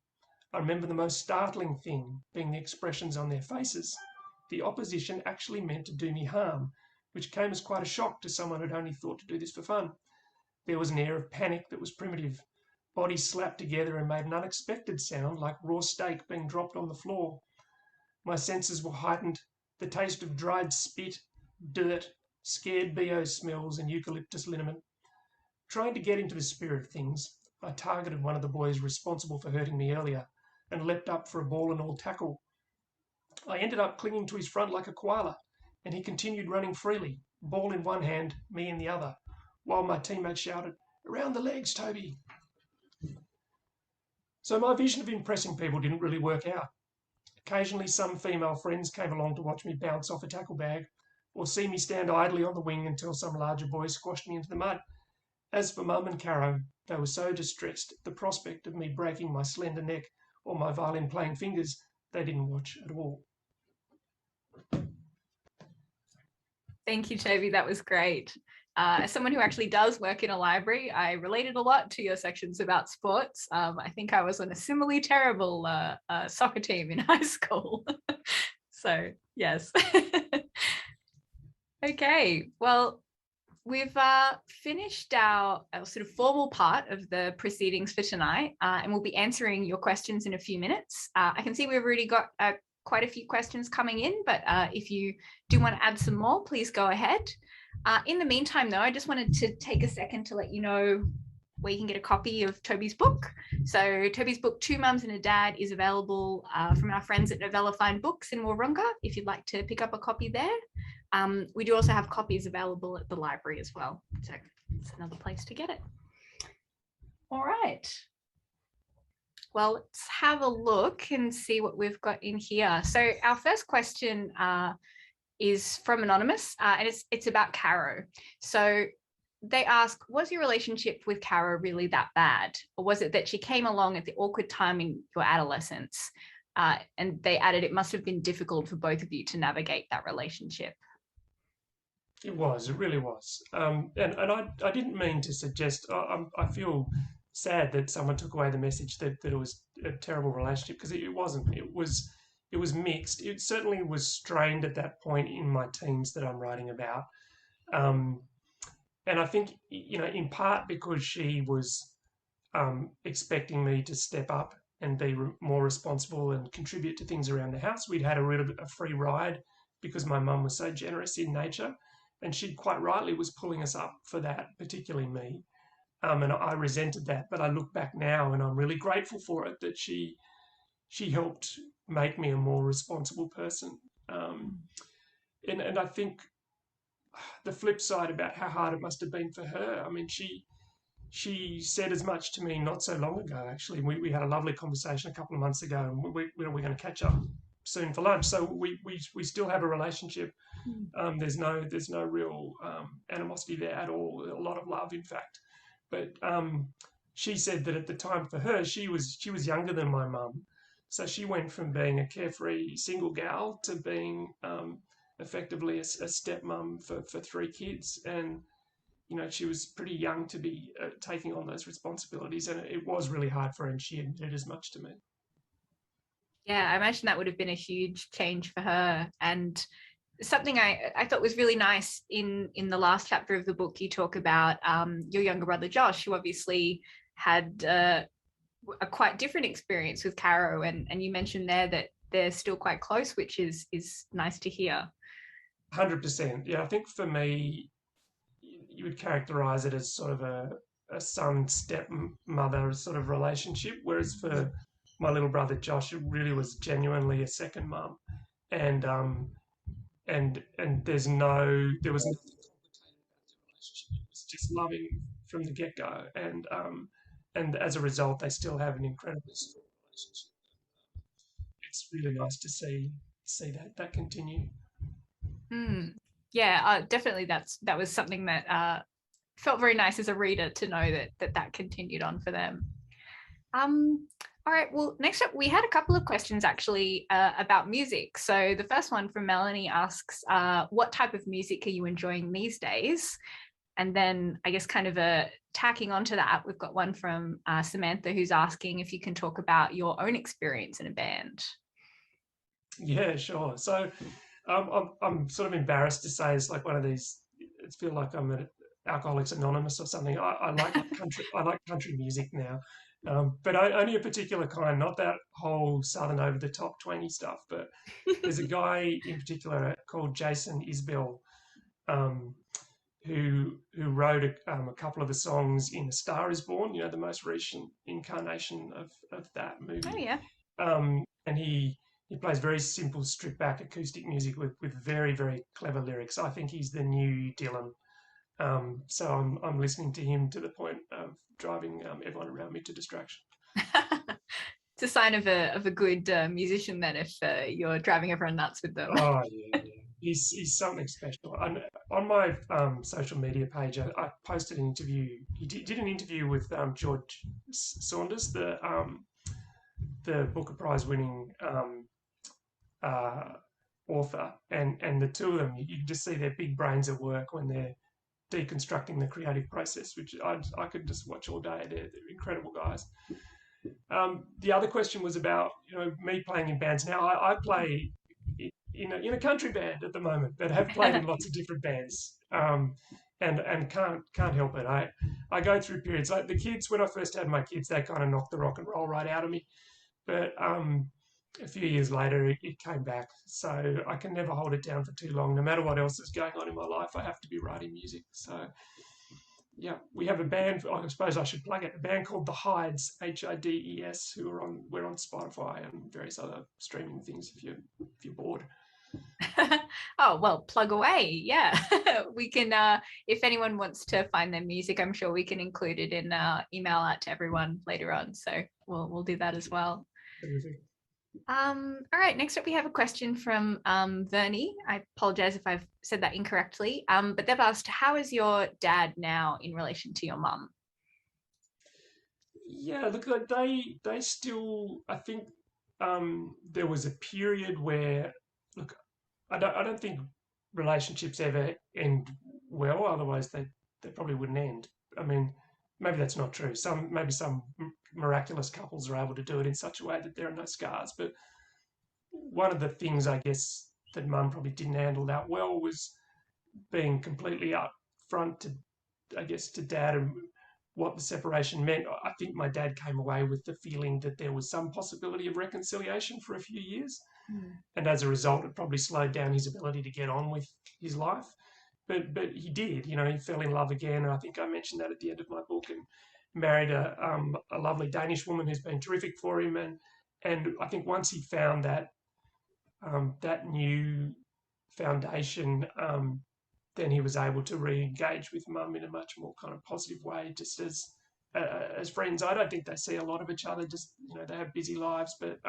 I remember the most startling thing being the expressions on their faces. The opposition actually meant to do me harm, which came as quite a shock to someone who'd only thought to do this for fun. There was an air of panic that was primitive. Bodies slapped together and made an unexpected sound like raw steak being dropped on the floor. My senses were heightened. The taste of dried spit, dirt, scared BO smells and eucalyptus liniment. Trying to get into the spirit of things, I targeted one of the boys responsible for hurting me earlier and leapt up for a ball and all tackle. I ended up clinging to his front like a koala, and he continued running freely, ball in one hand, me in the other, while my teammate shouted, "Around the legs, Toby." So my vision of impressing people didn't really work out. Occasionally some female friends came along to watch me bounce off a tackle bag, or see me stand idly on the wing until some larger boy squashed me into the mud. As for Mum and Caro, they were so distressed at the prospect of me breaking my slender neck or my violin-playing fingers, they didn't watch at all. Thank you, Toby. That was great. As someone who actually does work in a library, I related a lot to your sections about sports. I think I was on a similarly terrible soccer team in high school. So, yes. Okay, well, we've finished our sort of formal part of the proceedings for tonight, and we'll be answering your questions in a few minutes. I can see we've already got quite a few questions coming in, but if you do want to add some more, please go ahead. In the meantime, though, I just wanted to take a second to let you know where you can get a copy of Toby's book. So Toby's book, Two Mums and a Dad, is available from our friends at Novella Fine Books in Wahroonga, if you'd like to pick up a copy there. We do also have copies available at the library as well. So it's another place to get it. All right. Well, let's have a look and see what we've got in here. So our first question is from Anonymous, and it's about Caro. So they ask, was your relationship with Caro really that bad? Or was it that she came along at the awkward time in your adolescence? And they added, it must have been difficult for both of you to navigate that relationship. It was, it really was. And I didn't mean to suggest, I feel sad that someone took away the message that it was a terrible relationship, because it wasn't. It was mixed. It certainly was strained at that point in my teens that I'm writing about. And I think, in part because she was expecting me to step up and be more responsible and contribute to things around the house. We'd had a free ride because my mum was so generous in nature, and she quite rightly was pulling us up for that, particularly me. And I resented that, but I look back now and I'm really grateful for it, that she helped make me a more responsible person. And I think the flip side about how hard it must have been for her, I mean, she said as much to me not so long ago, actually. We had a lovely conversation a couple of months ago, and we're going to catch up soon for lunch. So we still have a relationship. There's no real animosity there at all. A lot of love, in fact. But she said that at the time for her, she was younger than my mum, so she went from being a carefree single gal to being effectively a stepmom for 3 kids, and she was pretty young to be taking on those responsibilities, and it was really hard for her, and she admitted as much to me. Yeah, I imagine that would have been a huge change for her. And something I thought was really nice in the last chapter of the book, you talk about your younger brother Josh, who obviously had a quite different experience with Caro, and you mentioned there that they're still quite close, which is nice to hear. 100%. Yeah, I think for me, you would characterize it as sort of a son stepmother sort of relationship, whereas for my little brother Josh, it really was genuinely a second mum, and there was nothing complicated about the relationship. It was just loving from the get go, and as a result, they still have an incredibly strong relationship. It's really nice to see that continue. Yeah, definitely. That was something that felt very nice as a reader to know that continued on for them. All right. Well, next up, we had a couple of questions actually about music. So the first one from Melanie asks, what type of music are you enjoying these days? And then I guess kind of tacking onto that, we've got one from Samantha who's asking if you can talk about your own experience in a band. Yeah, sure. So I'm sort of embarrassed to say it's like one of these. It feels like I'm at Alcoholics Anonymous or something. I like country. I like country music now, but only a particular kind, not that whole southern over the top twangy stuff. But there's a guy in particular called Jason Isbell, who wrote a couple of the songs in A Star Is Born. The most recent incarnation of that movie. Oh yeah. And he plays very simple, stripped back acoustic music with very, very clever lyrics. I think he's the new Dylan. So I'm listening to him to the point of driving everyone around me to distraction. It's a sign of a good musician then if you're driving everyone nuts with them. Oh yeah. He's something special. On my social media page, I posted an interview. He did an interview with George Saunders, the Booker Prize winning author, and the two of them, you can just see their big brains at work when they're deconstructing the creative process, which I could just watch all day. They're incredible guys. The other question was about me playing in bands. Now I play in a country band at the moment, but have played in lots of different bands. And can't help it. I go through periods like the kids. When I first had my kids, they kind of knocked the rock and roll right out of me. But a few years later, it came back. So I can never hold it down for too long. No matter what else is going on in my life, I have to be writing music. So yeah, we have a band. I suppose I should plug it. A band called The Hides, Hides, who we're on Spotify and various other streaming things. If you're bored. Oh well, plug away. Yeah. We can if anyone wants to find their music, I'm sure we can include it in our email out to everyone later on, so we'll do that as well. All right, next up we have a question from Vernie. I apologize if I've said that incorrectly, but they've asked, how is your dad now in relation to your mum? Yeah, look, they still, I think there was a period where, look, I don't think relationships ever end well. Otherwise, they probably wouldn't end. I mean, maybe that's not true. Maybe some miraculous couples are able to do it in such a way that there are no scars. But one of the things I guess that Mum probably didn't handle that well was being completely upfront to Dad and what the separation meant. I think my dad came away with the feeling that there was some possibility of reconciliation for a few years. And as a result, it probably slowed down his ability to get on with his life. But he did, he fell in love again. And I think I mentioned that at the end of my book, and married a lovely Danish woman who's been terrific for him. And I think once he found that new foundation, then he was able to re-engage with Mum in a much more kind of positive way, just as friends. I don't think they see a lot of each other. Just they have busy lives, but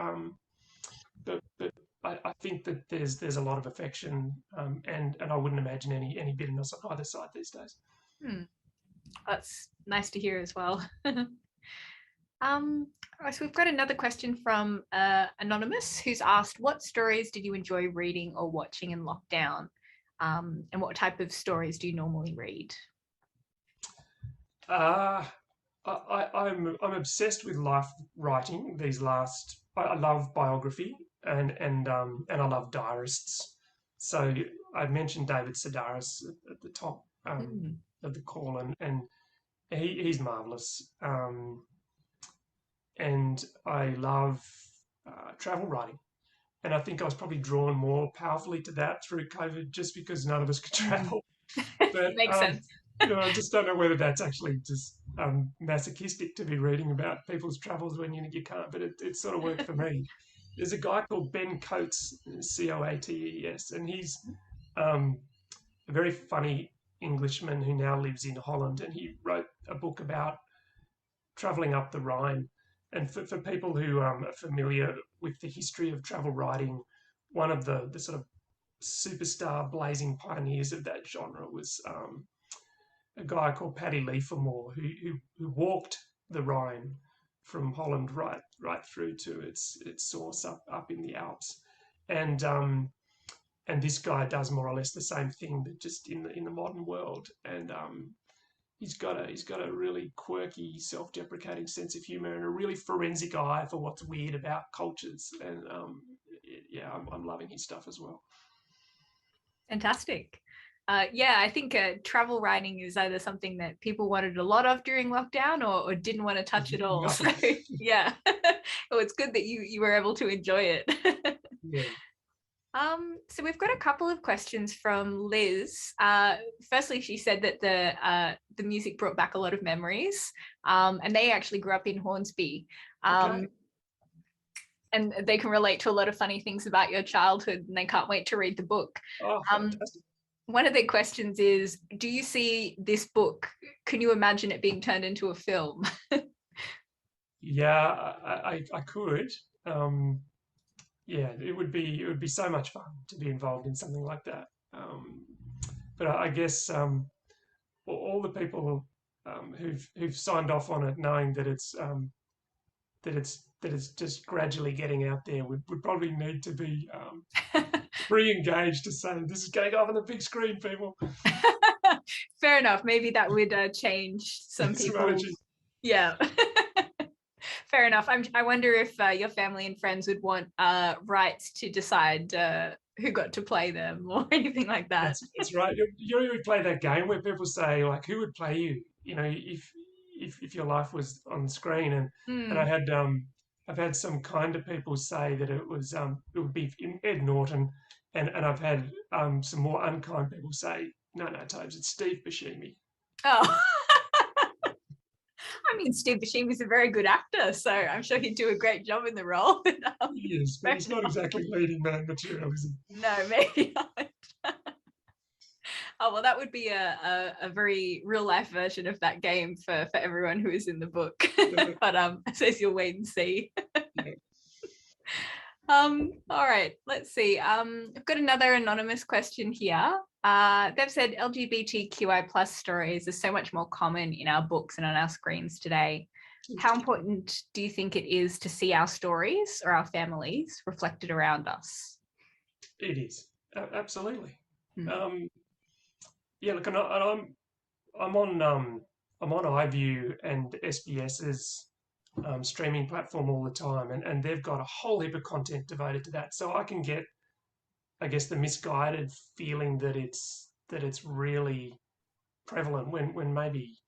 I think that there's a lot of affection, and I wouldn't imagine any bitterness on either side these days. That's nice to hear as well. So we've got another question from Anonymous, who's asked, what stories did you enjoy reading or watching in lockdown? And what type of stories do you normally read? Uh, I'm obsessed with life writing. I love biography and I love diarists. So I mentioned David Sedaris at the top Mm. of the call, and he's marvelous. And I love travel writing. And I think I was probably drawn more powerfully to that through COVID, just because none of us could Mm. travel. But Makes sense. I just don't know whether that's actually just masochistic to be reading about people's travels when you can't. But it sort of worked for me. There's a guy called Ben Coates, Coates, and he's um, a very funny Englishman who now lives in Holland, and he wrote a book about traveling up the Rhine. And for people who are familiar with the history of travel writing, one of the sort of superstar blazing pioneers of that genre was a guy called Paddy Levermore, who walked the Rhine from Holland right through to its source up in the Alps, and and this guy does more or less the same thing, but just in the modern world. And he's got a really quirky, self-deprecating sense of humor and a really forensic eye for what's weird about cultures. And yeah, I'm loving his stuff as well. Fantastic. Yeah, I think travel writing is either something that people wanted a lot of during lockdown or didn't want to touch at all. So yeah, well, it's good that you were able to enjoy it. Yeah. So we've got a couple of questions from Liz. Firstly, she said that the music brought back a lot of memories, and they actually grew up in Hornsby. Okay. And they can relate to a lot of funny things about your childhood, and they can't wait to read the book. Oh, fantastic. One of their questions is, do you see this book? Can you imagine it being turned into a film? Yeah, I could. Yeah, it would be so much fun to be involved in something like that. But I guess all the people who've signed off on it, knowing that it's just gradually getting out there, would probably need to be re-engaged to say this is going off on the big screen, people. Fair enough. Maybe that would change some people. Strategy. Yeah. Fair enough. I wonder if your family and friends would want rights to decide who got to play them or anything like that. That's right. You play that game where people say, like, who would play you? You know, if your life was on the screen, and I've had some kind of people say that it would be Ed Norton, and I've had some more unkind people say, no, Tobes, it's Steve Buscemi. Oh. I mean, Steve Buscemi is a very good actor, so I'm sure he'd do a great job in the role. Yes, but he's not exactly leading man material, is he? No, maybe not. Oh, well, that would be a very real life version of that game for everyone who is in the book. But I suppose you'll wait and see. Yeah. All right, let's see. I've got another anonymous question here. They've said LGBTQI plus stories are so much more common in our books and on our screens today. How important do you think it is to see our stories or our families reflected around us? It is absolutely. Hmm. Yeah, look, and I'm on iView and SBS's streaming platform all the time, and they've got a whole heap of content devoted to that. So I can get, I guess, the misguided feeling that it's really prevalent when maybe,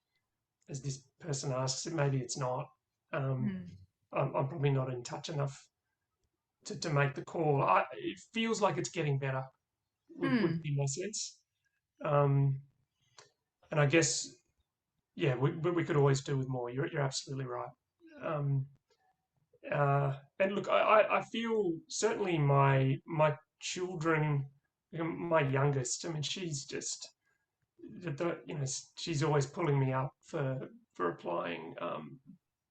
as this person asks, maybe it's not. I'm probably not in touch enough to make the call. It feels like it's getting better. Would be my sense. And I guess, yeah, we could always do with more. You're absolutely right. And look, I feel certainly my children, my youngest. I mean, she's just she's always pulling me up for applying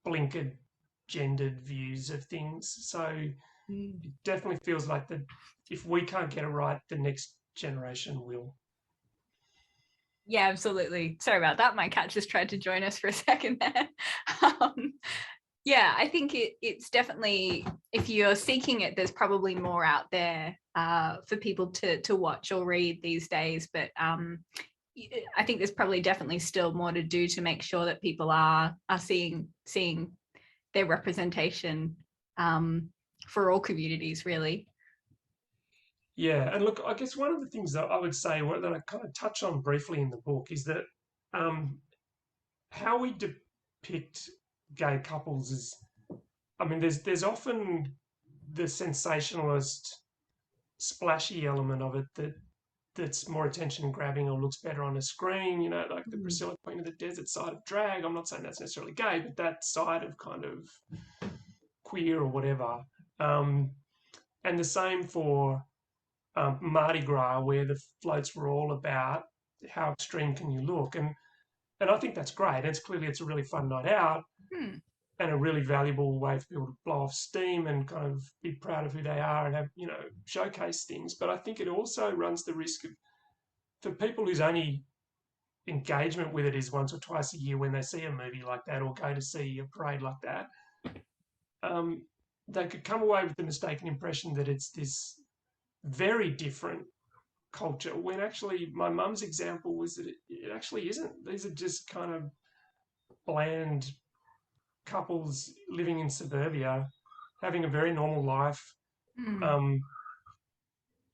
blinkered, gendered views of things. So it definitely feels like that if we can't get it right, the next generation will. Yeah, absolutely. Sorry about that. My cat just tried to join us for a second there. Yeah, I think it's definitely, if you're seeking it, there's probably more out there for people to watch or read these days. But I think there's probably definitely still more to do to make sure that people are seeing their representation for all communities, really. Yeah, and look, I guess one of the things that I would say that I kind of touch on briefly in the book is that um, how we depict gay couples is, I mean, there's often the sensationalist, splashy element of it that's more attention grabbing or looks better on a screen, you know, like the Mm. Priscilla Queen of the Desert side of drag. I'm not saying that's necessarily gay, but that side of kind of queer or whatever. Um, and the same for Mardi Gras, where the floats were all about how extreme can you look, and I think that's great. It's a really fun night out Hmm. and a really valuable way for people to blow off steam and kind of be proud of who they are and have, you know, showcase things. But I think it also runs the risk of, for people whose only engagement with it is once or twice a year when they see a movie like that or go to see a parade like that, um, they could come away with the mistaken impression that it's this very different culture when actually my mum's example was that it actually isn't. These are just kind of bland couples living in suburbia, having a very normal life. Mm. Um,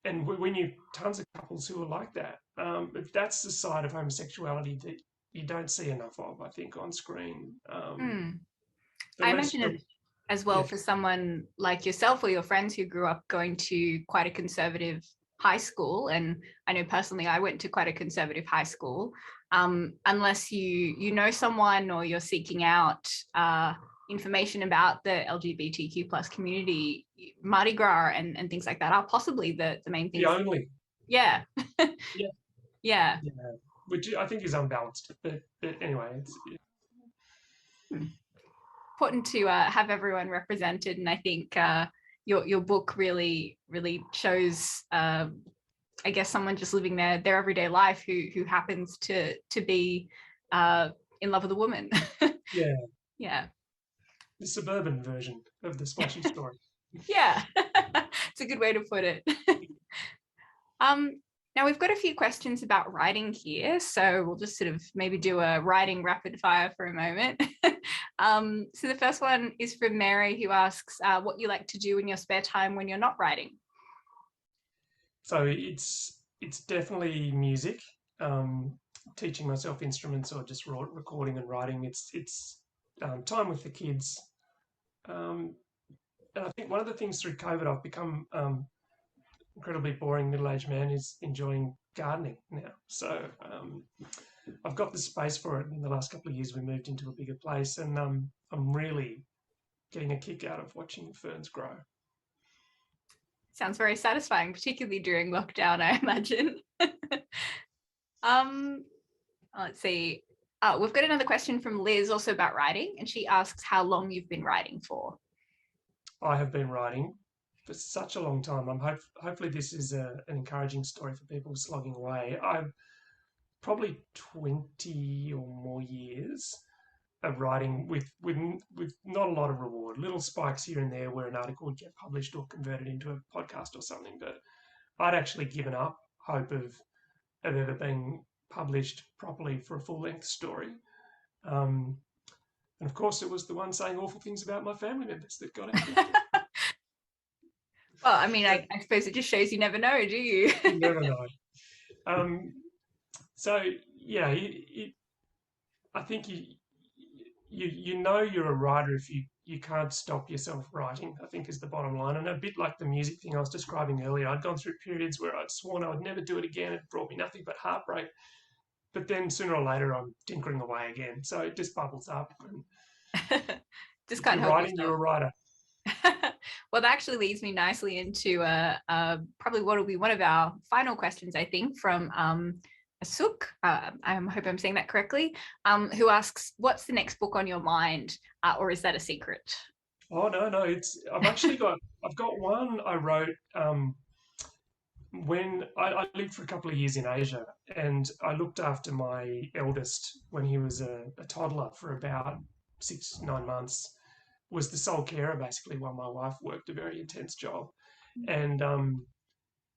and we knew tons of couples who were like that. But that's the side of homosexuality that you don't see enough of, I think, on screen. Mm. The I less, imagine it as well yeah, for someone like yourself or your friends who grew up going to quite a conservative high school. And I know personally, I went to quite a conservative high school. Unless you know someone or you're seeking out information about the LGBTQ plus community, Mardi Gras and things like that are possibly the main the things. only, Yeah. yeah, Yeah. yeah, which I think is unbalanced. But anyway, it's Important to have everyone represented, and I think your book really shows I guess someone just living their everyday life who happens to be in love with a woman. yeah, Yeah. the suburban version of the splashy story. Yeah. It's a good way to put it. Now we've got a few questions about writing here, so we'll just sort of maybe do a writing rapid fire for a moment. So the first one is from Mary, who asks what you like to do in your spare time when you're not writing. So it's definitely music. Teaching myself instruments or just recording and writing. It's time with the kids. And I think one of the things through COVID I've become incredibly boring middle-aged man is enjoying gardening now. So I've got the space for it. In the last couple of years, we moved into a bigger place, and I'm really getting a kick out of watching the ferns grow. Sounds very satisfying, particularly during lockdown, I imagine. Let's see. We've got another question from Liz, also about writing, and she asks how long you've been writing for. I have been writing for such a long time. Hopefully this is an encouraging story for people slogging away. I've probably 20 or more years of writing with not a lot of reward, little spikes here and there where an article would get published or converted into a podcast or something. But I'd actually given up hope of ever being published properly for a full-length story. And of course, it was the one saying awful things about my family members that got it. Well, I mean, I suppose it just shows you never know, do you? You never know. So yeah, I think you know you're a writer if you can't stop yourself writing, I think is the bottom line. And a bit like the music thing I was describing earlier, I'd gone through periods where I'd sworn I would never do it again. It brought me nothing but heartbreak. But then sooner or later, I'm tinkering away again. So it just bubbles up. And Just if can't you're help writing, you're a writer. Well, that actually leads me nicely into probably what will be one of our final questions, I think, from Asuk, I hope I'm saying that correctly, who asks, what's the next book on your mind, or is that a secret? Oh, no. I've got one I wrote when I lived for a couple of years in Asia, and I looked after my eldest when he was a toddler for about 6-9 months. Was the sole carer basically while my wife worked a very intense job. And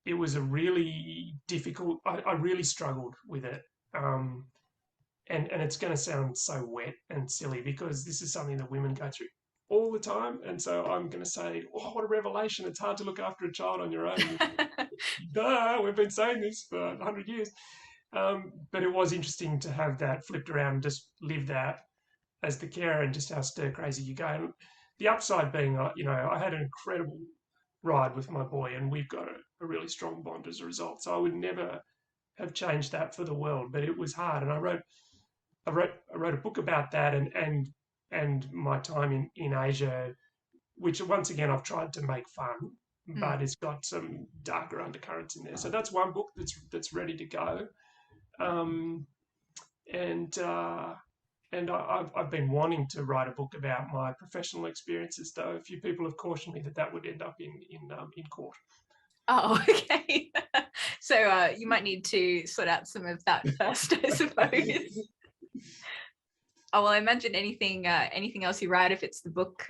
it was a really difficult, I really struggled with it. and it's going to sound so wet and silly because this is something that women go through all the time. And so I'm going to say, oh, what a revelation. It's hard to look after a child on your own. Duh, we've been saying this for 100 years. But it was interesting to have that flipped around and just live that as the carer and just how stir crazy you go. And the upside being, I had an incredible ride with my boy, and we've got a really strong bond as a result. So I would never have changed that for the world, but it was hard. And I wrote a book about that and my time in Asia, which once again I've tried to make fun, but it's got some darker undercurrents in there. So that's one book that's ready to go. And I've been wanting to write a book about my professional experiences, though a few people have cautioned me that would end up in court. Oh, okay. So you might need to sort out some of that first, I suppose. Oh, well, I imagine anything else you write, if it's the book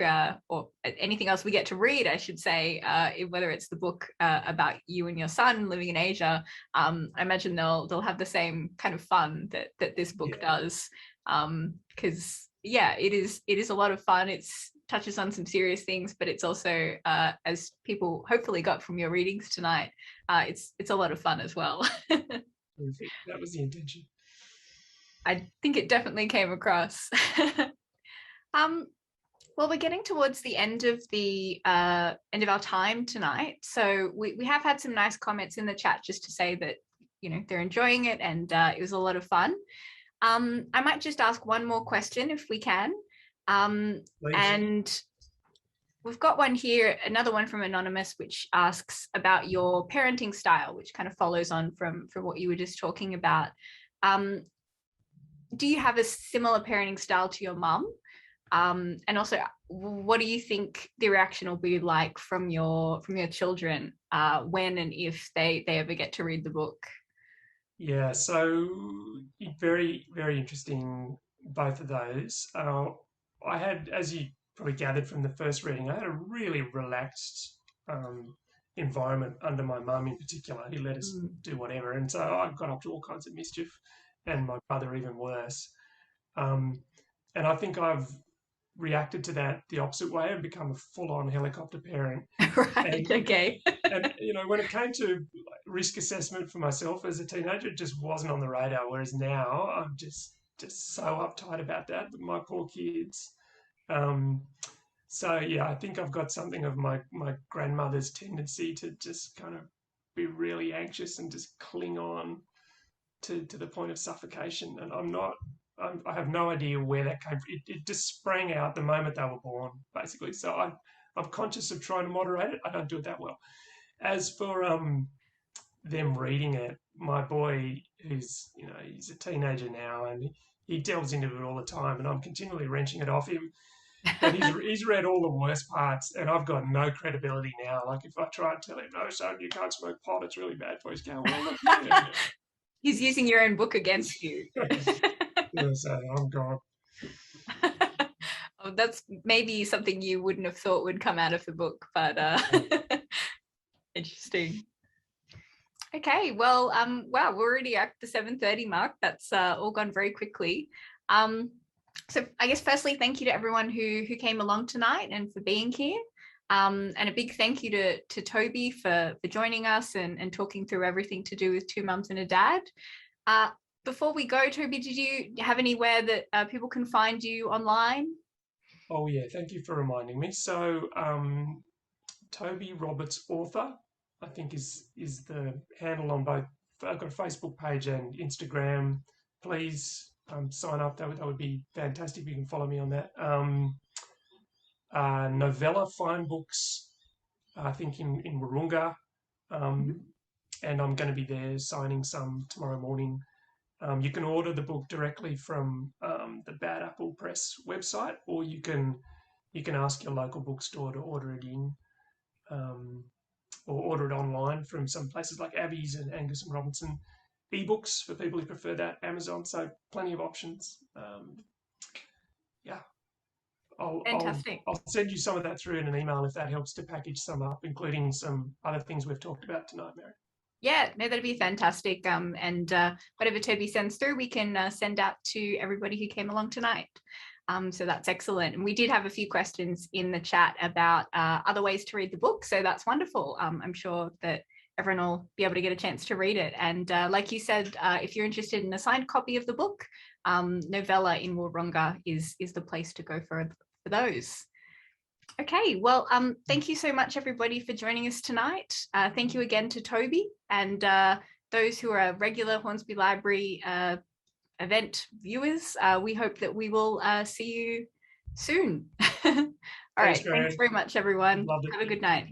or anything else we get to read, I should say, whether it's the book about you and your son living in Asia, I imagine they'll have the same kind of fun that this book does. Because it is a lot of fun. It touches on some serious things, but it's also, as people hopefully got from your readings tonight, it's a lot of fun as well. That was the intention. I think it definitely came across. Well, we're getting towards the end of our time tonight. So we have had some nice comments in the chat just to say that, they're enjoying it and it was a lot of fun. I might just ask one more question if we can. And we've got one here, another one from Anonymous, which asks about your parenting style, which kind of follows on from what you were just talking about. Do you have a similar parenting style to your mum? And also, what do you think the reaction will be like from your children when and if they ever get to read the book? Yeah, so very, very interesting, both of those. I had, as you probably gathered from the first reading, I had a really relaxed environment under my mum in particular. He let us do whatever. And so I got up to all kinds of mischief, and my brother even worse. And I think I've reacted to that the opposite way and become a full-on helicopter parent. Right, okay. And, when it came to risk assessment for myself as a teenager, it just wasn't on the radar, whereas now I'm just so uptight about that, my poor kids. So, yeah, I think I've got something of my grandmother's tendency to just kind of be really anxious and just cling on to the point of suffocation. And I have no idea where that came from. It just sprang out the moment they were born, basically. So I'm conscious of trying to moderate it. I don't do it that well. As for them reading it, my boy, who's, he's a teenager now, and he delves into it all the time, and I'm continually wrenching it off him. And he's read all the worst parts, and I've got no credibility now. Like, if I try and tell him, no, son, you can't smoke pot, it's really bad for you. He's going, well, look, yeah. He's using your own book against you. So I'm gone. Oh, that's maybe something you wouldn't have thought would come out of the book, but interesting. Okay, well, wow, we're already at the 7:30 mark. That's all gone very quickly. So I guess firstly, thank you to everyone who came along tonight and for being here. And a big thank you to Toby for joining us and talking through everything to do with Two Mums and a Dad. Before we go, Toby, did you have anywhere that people can find you online? Oh, yeah, thank you for reminding me. So Toby Roberts Author, I think is the handle on both. I've got a Facebook page and Instagram. Please sign up. That would be fantastic if you can follow me on that. Novella Fine Books, I think in Wahroonga. And I'm going to be there signing some tomorrow morning. You can order the book directly from the Bad Apple Press website, or you can ask your local bookstore to order it in, or order it online from some places like Abbey's and Angus and Robinson. Ebooks for people who prefer that, Amazon. So plenty of options. Yeah. Fantastic. I'll send you some of that through in an email if that helps to package some up, including some other things we've talked about tonight, Mary. Yeah, no, that'd be fantastic. And whatever Toby sends through, we can send out to everybody who came along tonight. So that's excellent. And we did have a few questions in the chat about other ways to read the book. So that's wonderful. I'm sure that everyone will be able to get a chance to read it. And like you said, if you're interested in a signed copy of the book, Novella in Wurrunga is the place to go for those. Okay, well, thank you so much, everybody, for joining us tonight. Thank you again to Toby and those who are regular Hornsby Library event viewers. We hope that we will see you soon. All right, thanks very much, everyone. Have a good night.